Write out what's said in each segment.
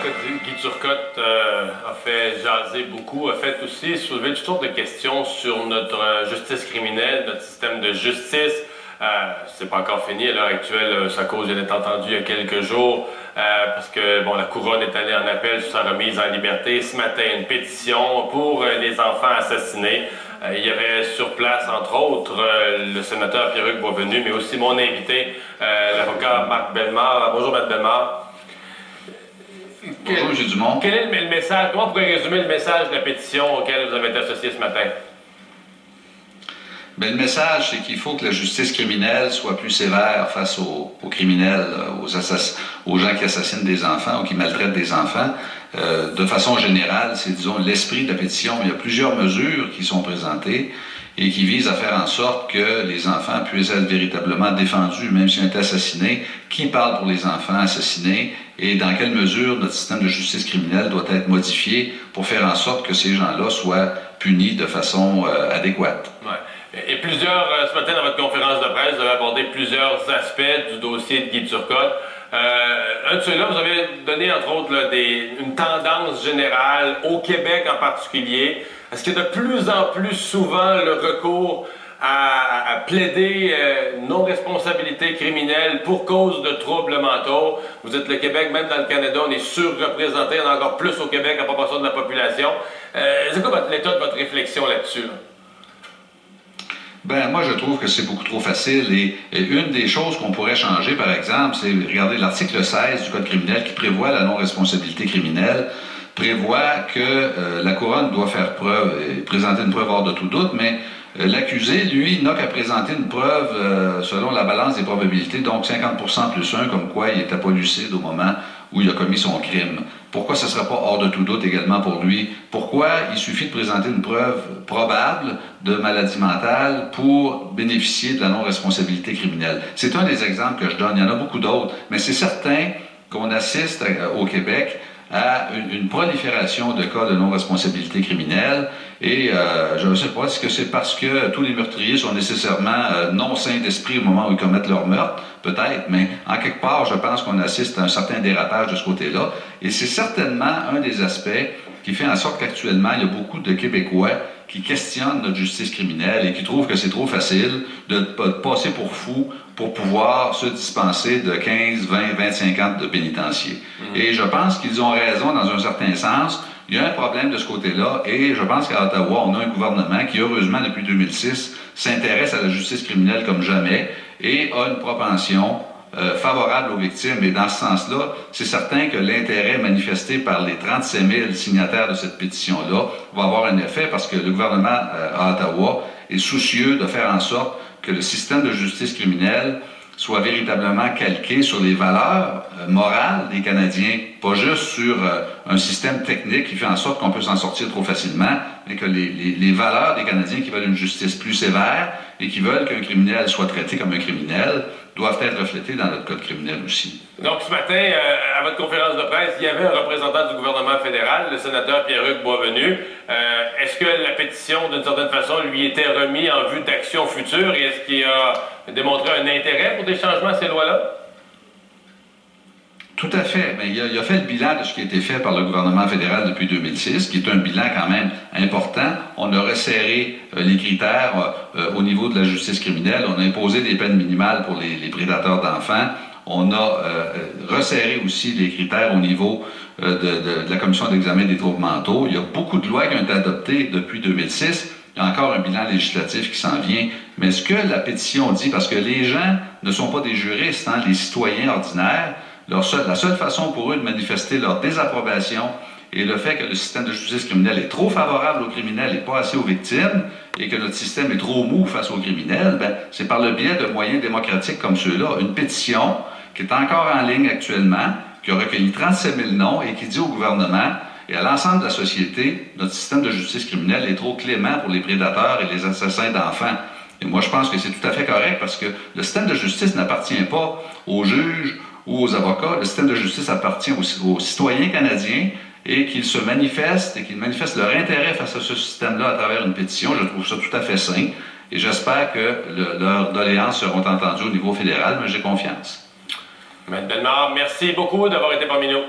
cas de Guy Turcotte a fait jaser beaucoup, a fait aussi soulever toutes sortes de questions sur notre justice criminelle, notre système de justice. C'est pas encore fini à l'heure actuelle, sa cause vient d'être entendue il y a quelques jours parce que bon, la couronne est allée en appel sur sa remise en liberté. Ce matin, une pétition pour les enfants assassinés. Il y avait sur place, entre autres, le sénateur Pierre-Hugues Boisvenu, mais aussi mon invité, l'avocat Marc Bellemare. Bonjour, Marc Bellemare. Bonjour, M. Dumont. Quel est le message? Comment on pourrait résumer le message de la pétition auquel vous avez été associé ce matin? Bien, le message, c'est qu'il faut que la justice criminelle soit plus sévère face aux criminels, aux gens qui assassinent des enfants ou qui maltraitent des enfants. De façon générale, c'est, disons, l'esprit de la pétition. Il y a plusieurs mesures qui sont présentées et qui visent à faire en sorte que les enfants puissent être véritablement défendus, même s'ils ont été assassinés. Qui parle pour les enfants assassinés et dans quelle mesure notre système de justice criminelle doit être modifié pour faire en sorte que ces gens-là soient punis de façon adéquate. Ouais. Et ce matin, dans votre conférence de presse, vous avez abordé plusieurs aspects du dossier de Guy Turcotte. Un de ceux-là, vous avez donné, entre autres, là, une tendance générale au Québec en particulier. Est-ce qu'il y a de plus en plus souvent le recours à plaider non-responsabilité criminelle pour cause de troubles mentaux? Vous êtes le Québec, même dans le Canada, on est surreprésenté, on est encore plus au Québec en proportion de la population. C'est quoi l'état de votre réflexion là-dessus? Ben, moi, je trouve que c'est beaucoup trop facile et une des choses qu'on pourrait changer, par exemple, c'est, regardez, l'article 16 du Code criminel qui prévoit la non-responsabilité criminelle, prévoit que la couronne doit faire preuve, présenter une preuve hors de tout doute, mais l'accusé, lui, n'a qu'à présenter une preuve selon la balance des probabilités, donc 50% plus 1, comme quoi il n'était pas lucide au moment où il a commis son crime. Pourquoi ce ne sera pas hors de tout doute également pour lui? Pourquoi il suffit de présenter une preuve probable de maladie mentale pour bénéficier de la non-responsabilité criminelle? C'est un des exemples que je donne. Il y en a beaucoup d'autres, mais c'est certain qu'on assiste au Québec à une prolifération de cas de non-responsabilité criminelle et je ne sais pas, est-ce que c'est parce que tous les meurtriers sont nécessairement non sains d'esprit au moment où ils commettent leur meurtre? Peut-être, mais en quelque part, je pense qu'on assiste à un certain dérapage de ce côté-là et c'est certainement un des aspects qui fait en sorte qu'actuellement, il y a beaucoup de Québécois qui questionnent notre justice criminelle et qui trouvent que c'est trop facile de passer pour fou pour pouvoir se dispenser de 15, 20, 25 ans de pénitencier. Et je pense qu'ils ont raison dans un certain sens. Il y a un problème de ce côté-là et je pense qu'à Ottawa, on a un gouvernement qui, heureusement, depuis 2006, s'intéresse à la justice criminelle comme jamais et a une propension favorable aux victimes. Et dans ce sens-là, c'est certain que l'intérêt manifesté par les 37 000 signataires de cette pétition-là va avoir un effet parce que le gouvernement à Ottawa est soucieux de faire en sorte que le système de justice criminelle soit véritablement calqué sur les valeurs morales des Canadiens, pas juste sur un système technique qui fait en sorte qu'on peut s'en sortir trop facilement, mais que les valeurs des Canadiens qui veulent une justice plus sévère et qui veulent qu'un criminel soit traité comme un criminel doivent être reflétées dans notre code criminel aussi. Donc, ce matin, à votre conférence de presse, il y avait un représentant du gouvernement fédéral, le sénateur Pierre-Hugues Boisvenu. Est-ce que la pétition, d'une certaine façon, lui était remise en vue d'actions futures et est-ce qu'il a démontré un intérêt pour des changements à ces lois-là? Tout à fait. Mais il a fait le bilan de ce qui a été fait par le gouvernement fédéral depuis 2006, qui est un bilan quand même important. On a resserré les critères au niveau de la justice criminelle. On a imposé des peines minimales pour les prédateurs d'enfants. On a resserré aussi les critères au niveau de la commission d'examen des troubles mentaux. Il y a beaucoup de lois qui ont été adoptées depuis 2006. Il y a encore un bilan législatif qui s'en vient. Mais ce que la pétition dit, parce que les gens ne sont pas des juristes, hein, les citoyens ordinaires, la seule façon pour eux de manifester leur désapprobation et le fait que le système de justice criminelle est trop favorable aux criminels et pas assez aux victimes, et que notre système est trop mou face aux criminels, ben, c'est par le biais de moyens démocratiques comme ceux-là. Une pétition qui est encore en ligne actuellement, qui a recueilli 37 000 noms et qui dit au gouvernement et à l'ensemble de la société, notre système de justice criminelle est trop clément pour les prédateurs et les assassins d'enfants. Et moi, je pense que c'est tout à fait correct parce que le système de justice n'appartient pas aux juges ou aux avocats. Le système de justice appartient aux citoyens canadiens et qu'ils se manifestent et qu'ils manifestent leur intérêt face à ce système-là à travers une pétition. Je trouve ça tout à fait sain et j'espère que leurs doléances seront entendues au niveau fédéral, mais j'ai confiance. M. Bellemare, merci beaucoup d'avoir été parmi nous.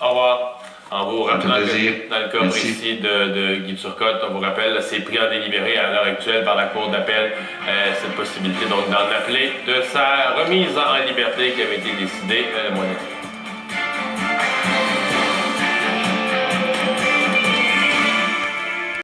Au revoir. En vous rappelant que dans le cas Merci. précis de Guy Turcotte, on vous rappelle, c'est pris en délibéré à l'heure actuelle par la Cour d'appel, cette possibilité donc d'en appeler de sa remise en liberté qui avait été décidée le mois dernier.